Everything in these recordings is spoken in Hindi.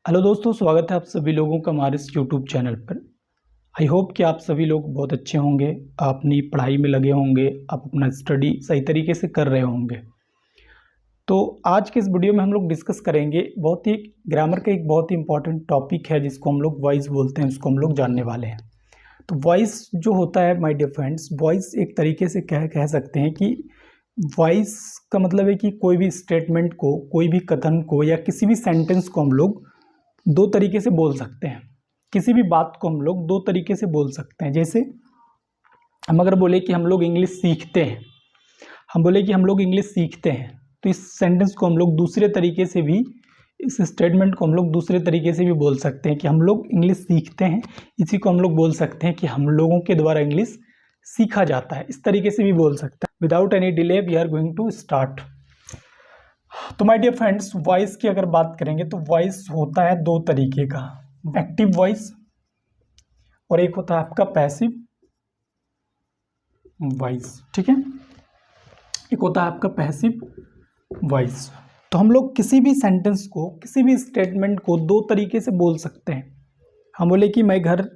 हेलो दोस्तों, स्वागत है आप सभी लोगों का हमारे इस यूट्यूब चैनल पर। आई होप कि आप सभी लोग बहुत अच्छे होंगे, आप अपनी पढ़ाई में लगे होंगे, आप अपना स्टडी सही तरीके से कर रहे होंगे। तो आज के इस वीडियो में हम लोग डिस्कस करेंगे बहुत ही ग्रामर का एक बहुत ही इंपॉर्टेंट टॉपिक है जिसको हम लोग वॉइस बोलते हैं, उसको हम लोग जानने वाले हैं। तो वॉइस जो होता है माय डियर फ्रेंड्स, वॉइस एक तरीके से कह सकते हैं कि वॉइस का मतलब है कि कोई भी स्टेटमेंट को, कोई भी कथन को या किसी भी सेंटेंस को हम लोग दो तरीके से बोल सकते हैं। किसी भी बात को हम लोग दो तरीके से बोल सकते हैं। जैसे हम अगर बोले कि हम लोग इंग्लिश सीखते हैं, हम बोले कि हम लोग इंग्लिश सीखते हैं, तो इस सेंटेंस को हम लोग दूसरे तरीके से भी, इस स्टेटमेंट को हम लोग दूसरे तरीके से भी बोल सकते हैं कि हम लोग इंग्लिश सीखते हैं। इसी को हम लोग बोल सकते हैं कि हम लोगों के द्वारा इंग्लिश सीखा जाता है। इस तरीके से भी बोल सकते हैं। Without any delay we are going to start. तो माय डियर फ्रेंड्स, वॉइस की अगर बात करेंगे तो वॉइस होता है दो तरीके का, एक्टिव वॉइस और एक होता है आपका पैसिव वॉइस। ठीक है, एक होता है आपका पैसिव वॉइस। तो हम लोग किसी भी सेंटेंस को, किसी भी स्टेटमेंट को दो तरीके से बोल सकते हैं। हम बोले कि मैं घर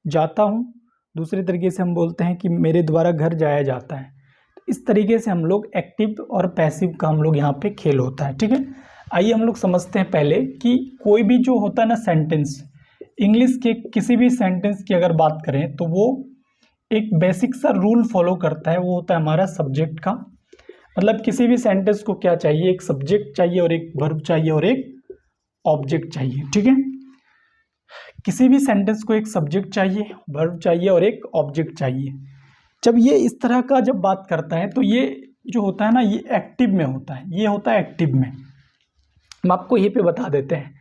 जाता हूँ, दूसरे तरीके से हम बोलते हैं कि मेरे द्वारा घर जाया जाता है। इस तरीके से हम लोग एक्टिव और पैसिव का हम लोग यहाँ पे खेल होता है। ठीक है, आइए हम लोग समझते हैं पहले कि कोई भी जो होता है ना सेंटेंस, इंग्लिश के किसी भी सेंटेंस की अगर बात करें तो वो एक बेसिक सा रूल फॉलो करता है। वो होता है हमारा सब्जेक्ट का। मतलब किसी भी सेंटेंस को क्या चाहिए, एक सब्जेक्ट चाहिए और एक वर्ब चाहिए और एक ऑब्जेक्ट चाहिए। ठीक है, किसी भी सेंटेंस को एक सब्जेक्ट चाहिए, वर्ब चाहिए और एक ऑब्जेक्ट चाहिए। जब ये इस तरह का जब बात करता है तो ये जो होता है ना, ये एक्टिव में होता है। ये होता है एक्टिव में। हम आपको यहीं पे बता देते हैं,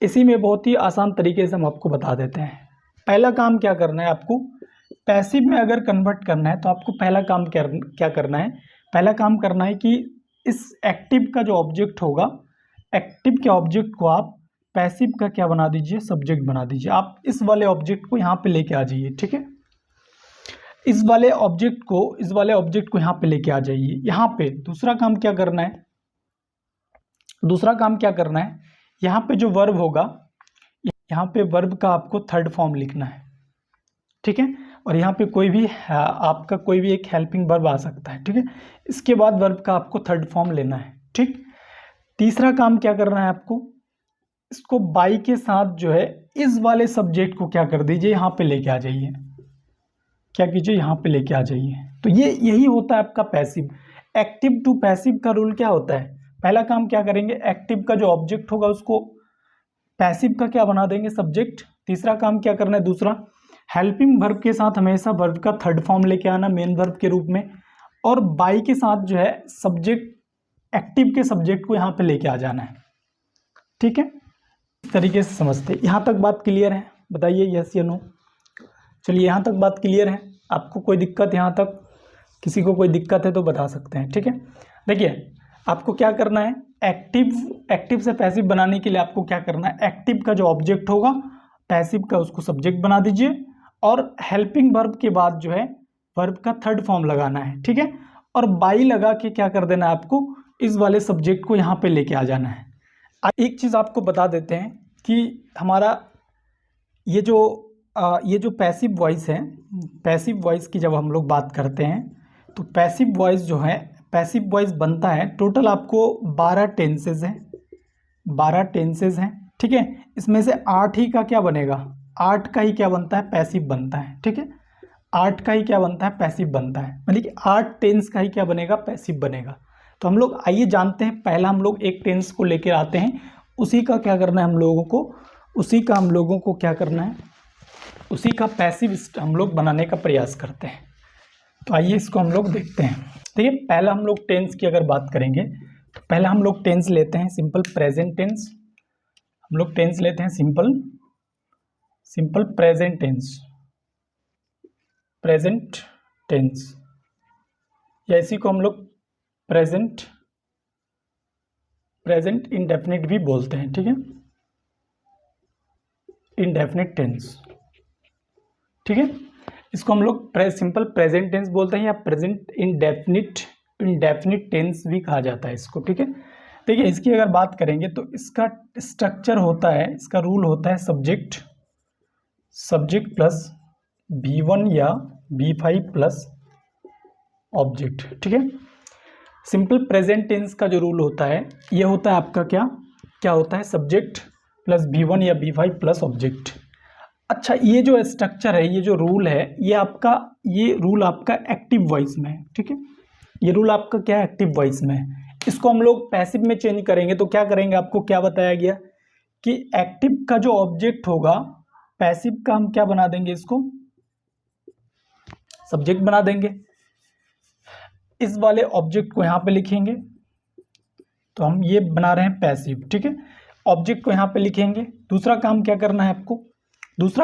इसी में बहुत ही आसान तरीके से हम आपको बता देते हैं। पहला काम क्या करना है आपको, पैसिव में अगर कन्वर्ट करना है तो आपको पहला काम क्या करना है, पहला काम करना है कि इस एक्टिव का जो ऑब्जेक्ट होगा, एक्टिव के ऑब्जेक्ट को आप पैसिव का क्या बना दीजिए, सब्जेक्ट बना दीजिए। आप इस वाले ऑब्जेक्ट को यहाँ पे लेके आ जाइए। ठीक है, इस वाले ऑब्जेक्ट को यहाँ पे लेके आ जाइए। यहाँ पे दूसरा काम क्या करना है, यहाँ पे जो वर्ब होगा, यहाँ पे वर्ब का आपको थर्ड फॉर्म लिखना है। ठीक है, और यहाँ पे कोई भी आपका कोई भी एक हेल्पिंग वर्ब आ सकता है। ठीक है, इसके बाद वर्ब का आपको थर्ड फॉर्म लेना है। ठीक, तीसरा काम क्या करना है आपको, इसको बाई के साथ जो है इस वाले सब्जेक्ट को क्या कर दीजिए, यहाँ पे लेके आ जाइए। क्या कीजिए, यहाँ पे लेके आ जाइए। तो ये यही होता है आपका पैसिव। एक्टिव टू पैसिव का रूल क्या होता है, पहला काम क्या करेंगे, एक्टिव का जो ऑब्जेक्ट होगा उसको पैसिव का क्या बना देंगे, सब्जेक्ट। तीसरा काम क्या करना है, दूसरा हेल्पिंग वर्ब के साथ हमेशा वर्ब का थर्ड फॉर्म लेके आना मेन वर्ब के रूप में, और बाई के साथ जो है सब्जेक्ट, एक्टिव के सब्जेक्ट को यहाँ पे लेके आ जाना है। ठीक है, इस तरीके से समझते। यहाँ तक बात क्लियर है, बताइए यस या नो। चलिए, यहाँ तक बात क्लियर है, आपको कोई दिक्कत, यहाँ तक किसी को कोई दिक्कत है तो बता सकते हैं। ठीक है, देखिए आपको क्या करना है, एक्टिव से पैसिव बनाने के लिए आपको क्या करना है, एक्टिव का जो ऑब्जेक्ट होगा, पैसिव का उसको सब्जेक्ट बना दीजिए, और हेल्पिंग वर्ब के बाद जो है वर्ब का थर्ड फॉर्म लगाना है। ठीक है, और बाई लगा के क्या कर देना है, आपको इस वाले सब्जेक्ट को यहाँ पे लेके आ जाना है। एक चीज़ आपको बता देते हैं कि हमारा ये जो पैसिव वॉइस है, पैसिव वॉइस की जब हम लोग बात करते हैं तो पैसिव वॉइस जो है, पैसिव वॉइस बनता है टोटल आपको 12 टेंसेज हैं, 12 टेंसेज हैं। ठीक है, इसमें से 8 ही का क्या बनेगा, 8 का ही क्या बनता है, पैसिव बनता है। ठीक है, 8 का ही क्या बनता है, पैसिव बनता है, मतलब कि 8 टेंस का ही क्या बनेगा, पैसिव बनेगा। तो हम लोग आइए जानते हैं, पहला हम लोग एक टेंस को लेकर आते हैं, उसी का क्या करना है हम लोगों को क्या करना है, उसी का पैसिव हम लोग बनाने का प्रयास करते हैं। तो आइए इसको हम लोग देखते हैं। देखिए, पहला हम लोग टेंस की अगर बात करेंगे तो पहला हम लोग टेंस लेते हैं सिंपल प्रेजेंट टेंस। हम लोग टेंस लेते हैं सिंपल प्रेजेंट टेंस, या इसी को हम लोग प्रेजेंट इंडेफिनिट भी बोलते हैं। ठीक है, इंडेफिनिट टेंस। ठीक है, इसको हम लोग सिंपल प्रेजेंट टेंस बोलते हैं, या प्रेजेंट इंडेफिनिट टेंस भी कहा जाता है इसको। ठीक है, देखिए इसकी अगर बात करेंगे तो इसका स्ट्रक्चर होता है, इसका रूल होता है सब्जेक्ट प्लस V1 या V5 प्लस ऑब्जेक्ट। ठीक है, सिंपल प्रेजेंट टेंस का जो रूल होता है ये होता है आपका क्या होता है, सब्जेक्ट प्लस V1 या V5 प्लस ऑब्जेक्ट। अच्छा, ये जो स्ट्रक्चर है, ये जो रूल है, ये रूल आपका एक्टिव वॉइस में है। ठीक है, ये रूल आपका क्या है, एक्टिव वॉइस में है। इसको हम लोग पैसिव में चेंज करेंगे तो क्या करेंगे, आपको क्या बताया गया कि एक्टिव का जो ऑब्जेक्ट होगा, पैसिव का हम क्या बना देंगे, इसको सब्जेक्ट बना देंगे। इस वाले ऑब्जेक्ट को यहाँ पे लिखेंगे, तो हम ये बना रहे हैं पैसिव। ठीक है, ऑब्जेक्ट को यहाँ पे लिखेंगे। दूसरा काम क्या करना है आपको, इस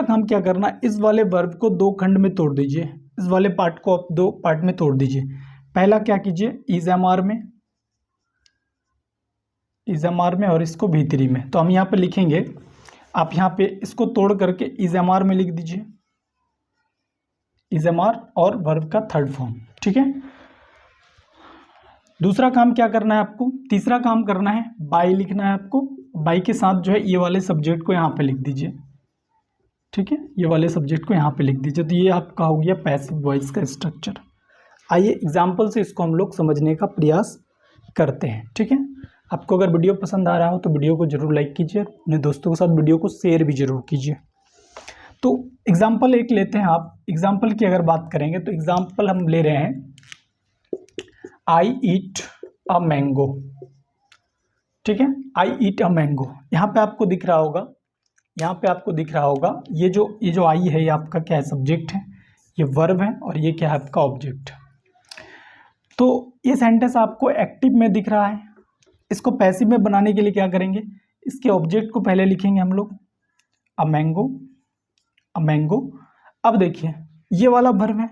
वाले वर्ब को दो खंड में तोड़ दीजिए, इस वाले पार्ट को आप दो पार्ट में तोड़ दीजिए। पहला क्या कीजिए, इज एम आर में और इसको भीतरी में। तो हम यहाँ पे लिखेंगे, आप यहाँ पे इसको तोड़ करके इज एम आर में लिख दीजिए, इज एम आर और वर्ब का थर्ड फॉर्म। ठीक है, दूसरा काम क्या करना है आपको, तीसरा काम करना है, बाई लिखना है आपको। बाई के साथ जो है ये वाले सब्जेक्ट को यहाँ पे लिख दीजिए। ठीक है, ये वाले सब्जेक्ट को यहाँ पे लिख दीजिए। तो ये आपका हो गया पैसिव वॉइस का स्ट्रक्चर। आइए एग्जाम्पल से इसको हम लोग समझने का प्रयास करते हैं। ठीक है, आपको अगर वीडियो पसंद आ रहा हो तो वीडियो को जरूर लाइक कीजिए, अपने दोस्तों के साथ वीडियो को शेयर भी जरूर कीजिए। तो एग्जाम्पल एक लेते हैं। आप एग्जाम्पल की अगर बात करेंगे तो एग्जाम्पल हम ले रहे हैं, आई ईट अ मैंगो। ठीक है, आई ईट अ मैंगो। यहाँ पे आपको दिख रहा होगा, ये जो आई है ये आपका क्या है, सब्जेक्ट है, ये वर्ब है और ये क्या है आपका ऑब्जेक्ट। तो ये सेंटेंस आपको एक्टिव में दिख रहा है। इसको पैसिव में बनाने के लिए क्या करेंगे, इसके ऑब्जेक्ट को पहले लिखेंगे हम लोग, अ मैंगो। अब देखिए ये वाला वर्ब है,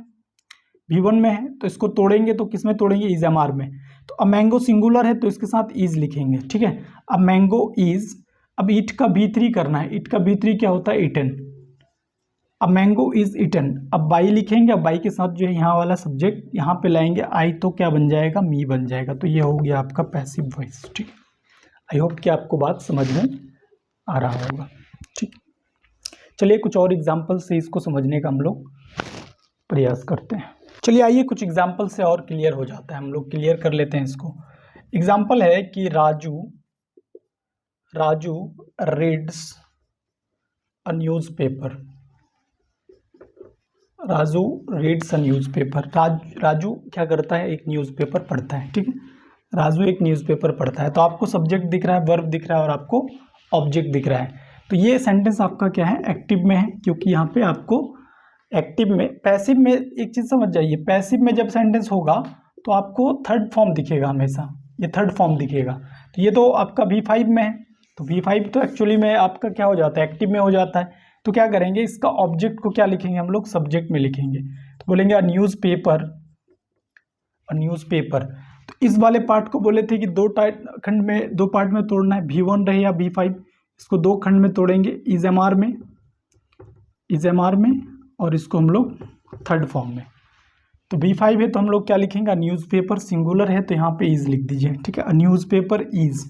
V1 में है, तो इसको तोड़ेंगे तो किस में तोड़ेंगे, इज एम आर में। तो अ मैंगो सिंगुलर है तो इसके साथ इज लिखेंगे। ठीक है, अ मैंगो इज। अब ईट का V3 करना है, ईट का V3 क्या होता है, ईटन। अब मैंगो इज ईटन। अब बाई लिखेंगे, अब बाई के साथ जो है यहाँ वाला सब्जेक्ट यहाँ पे लाएंगे, आई तो क्या बन जाएगा, मी बन जाएगा। तो ये हो गया आपका पैसिव वॉइस। ठीक है, आई होप कि आपको बात समझ में आ रहा होगा। ठीक, चलिए कुछ और एग्जाम्पल से इसको समझने का हम लोग प्रयास करते हैं। चलिए आइए कुछ एग्जाम्पल से और क्लियर हो जाता है, हम लोग क्लियर कर लेते हैं इसको। एग्जाम्पल है कि Raju reads a newspaper. Raju reads a newspaper. Raju क्या करता है, एक न्यूज़पेपर पढ़ता है। ठीक है, राजू एक न्यूज़पेपर पढ़ता है। तो आपको सब्जेक्ट दिख रहा है, वर्ब दिख रहा है और आपको ऑब्जेक्ट दिख रहा है। तो ये सेंटेंस आपका क्या है, एक्टिव में है, क्योंकि यहाँ पे आपको एक्टिव में, पैसिव में एक चीज़ समझ जाइए, पैसिव में जब सेंटेंस होगा तो आपको थर्ड फॉर्म दिखेगा हमेशा, ये थर्ड फॉर्म दिखेगा। तो ये तो आपका V5 में है, तो V5 तो एक्चुअली में आपका क्या हो जाता है, एक्टिव में हो जाता है। तो क्या करेंगे, इसका ऑब्जेक्ट को क्या लिखेंगे हम लोग, सब्जेक्ट में लिखेंगे। तो बोलेंगे अ न्यूज़पेपर। तो इस वाले पार्ट को बोले थे कि दो पार्ट में तोड़ना है, V1 रहे या V5। इसको दो खंड में तोड़ेंगे, इज एम आर में और इसको हम लोग थर्ड फॉर्म में। तो V5 है तो हम लोग क्या लिखेंगे, न्यूज़पेपर सिंगुलर है तो यहाँ पे इज लिख दीजिए। ठीक है, न्यूज़पेपर इज।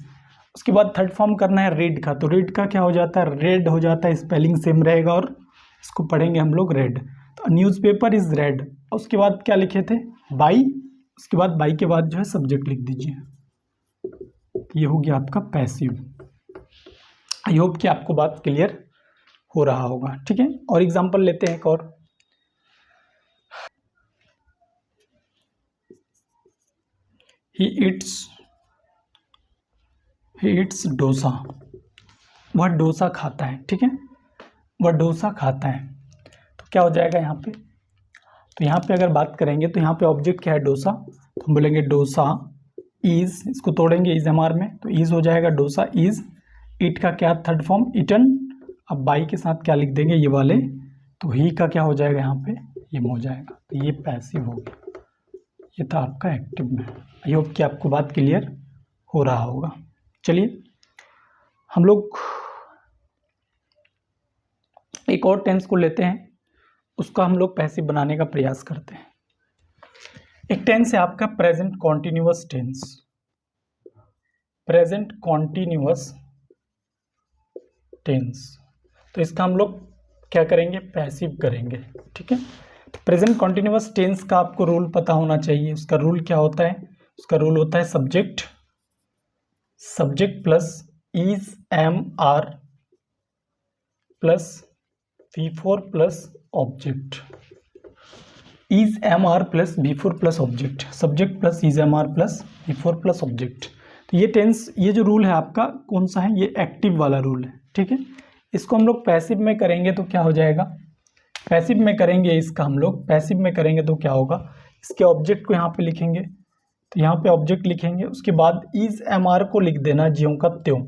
उसके बाद थर्ड फॉर्म करना है रेड का, तो रेड का क्या हो जाता है, रेड हो जाता है, स्पेलिंग सेम रहेगा और इसको पढ़ेंगे हम लोग रेड। तो न्यूज़पेपर इज रेड। उसके बाद क्या लिखे थे, बाई। उसके बाद बाई के बाद जो है सब्जेक्ट लिख दीजिए। ये हो गया आपका पैसिव। आई होप कि आपको बात क्लियर हो रहा होगा। ठीक है, और एग्जांपल लेते हैं एक और। He eats dosa. वह डोसा खाता है। ठीक है, वह डोसा खाता है। तो क्या हो जाएगा यहाँ पे, तो यहाँ पे अगर बात करेंगे तो यहाँ पे ऑब्जेक्ट क्या है, डोसा। तो हम बोलेंगे डोसा इज, इसको तोड़ेंगे इज एम आर में, तो इज हो जाएगा डोसा इज। ईट का क्या थर्ड फॉर्म, ईटन। अब बाई के साथ क्या लिख देंगे, ये वाले। तो ही का क्या हो जाएगा यहाँ पे, हिम हो जाएगा। तो ये पैसिव हो गया, ये था आपका एक्टिव में। आई होप कि आपको बात क्लियर हो रहा होगा। चलिए हम लोग एक और टेंस को लेते हैं, उसका हम लोग पैसिव बनाने का प्रयास करते हैं। एक टेंस है आपका present continuous tense. Present continuous tense, तो इसका हम लोग क्या करेंगे, पैसिव करेंगे। ठीक है, तो प्रेजेंट कॉन्टिन्यूअस टेंस का आपको रूल पता होना चाहिए। उसका रूल क्या होता है, उसका रूल होता है subject plus is am are plus V4 plus object, is am are plus V4 plus object, subject plus is am are plus V4 plus object. तो ये टेंस, ये जो रूल है आपका कौन सा है, ये एक्टिव वाला रूल है। ठीक है, इसको हम लोग पैसिव में करेंगे तो क्या हो जाएगा, पैसिव में करेंगे इसका हम लोग, पैसिव में करेंगे तो क्या होगा, इसके ऑब्जेक्ट को यहाँ पे लिखेंगे, तो यहाँ पे ऑब्जेक्ट लिखेंगे, उसके बाद इज एम आर को लिख देना ज्यों का त्यों,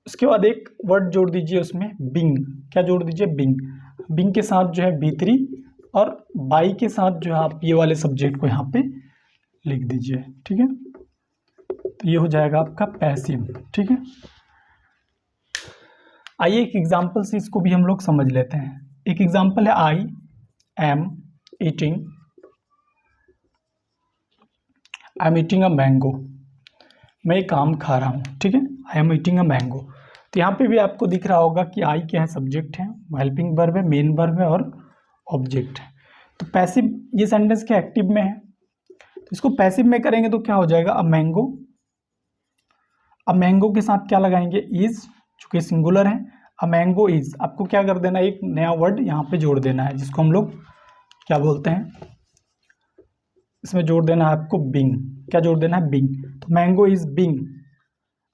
उसके बाद एक वर्ड जोड़ दीजिए उसमें बिंग, क्या जोड़ दीजिए, बिंग, बिंग के साथ जो है B3 और बाई के साथ जो है आप ये वाले सब्जेक्ट को यहाँ पे लिख दीजिए। ठीक है, तो ये हो जाएगा आपका पैसिव। ठीक है, आइए एक एग्जाम्पल से इसको भी हम लोग समझ लेते हैं। एक एग्जाम्पल है I am eating a mango, मैं एक आम खा रहा हूँ। ठीक है, I am eating a mango, तो यहाँ पे भी आपको दिख रहा होगा कि आई क्या है, सब्जेक्ट है, हेल्पिंग वर्ब है, मेन वर्ब है और ऑब्जेक्ट है। तो पैसिव, ये सेंटेंस क्या एक्टिव में है, तो इसको पैसिव में करेंगे तो क्या हो जाएगा, अ मैंगो, अब मैंगो के साथ क्या लगाएंगे, इज, चूंकि सिंगुलर है, अ मैंगो इज, आपको क्या कर देना है, एक नया वर्ड यहाँ पे जोड़ देना है, जिसको हम लोग क्या बोलते हैं, इसमें जोड़ देना है आपको बिंग, क्या जोड़ देना है, बिंग, तो मैंगो इज बिंग।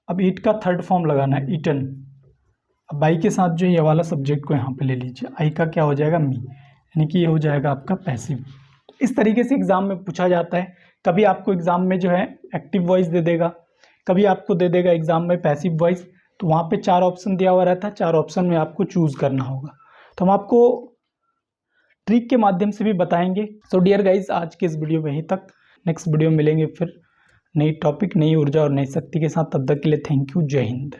अब ईट का थर्ड फॉर्म लगाना है, ईटन, अब बाई के साथ जो ये वाला सब्जेक्ट को यहाँ पे ले लीजिए, आई का क्या हो जाएगा, मी, यानी कि ये हो जाएगा आपका पैसिव। इस तरीके से एग्जाम में पूछा जाता है, कभी आपको एग्जाम में जो है एक्टिव वॉइस दे देगा, कभी आपको दे देगा एग्जाम में पैसिव वॉइस, तो वहाँ पे 4 ऑप्शन दिया हुआ रहता है, 4 ऑप्शन में आपको चूज करना होगा, तो हम आपको ट्रिक के माध्यम से भी बताएंगे। सो डियर गाइज, आज के इस वीडियो में यहीं तक, नेक्स्ट वीडियो में मिलेंगे फिर नई टॉपिक, नई ऊर्जा और नई शक्ति के साथ। तब तक के लिए थैंक यू, जय हिंद।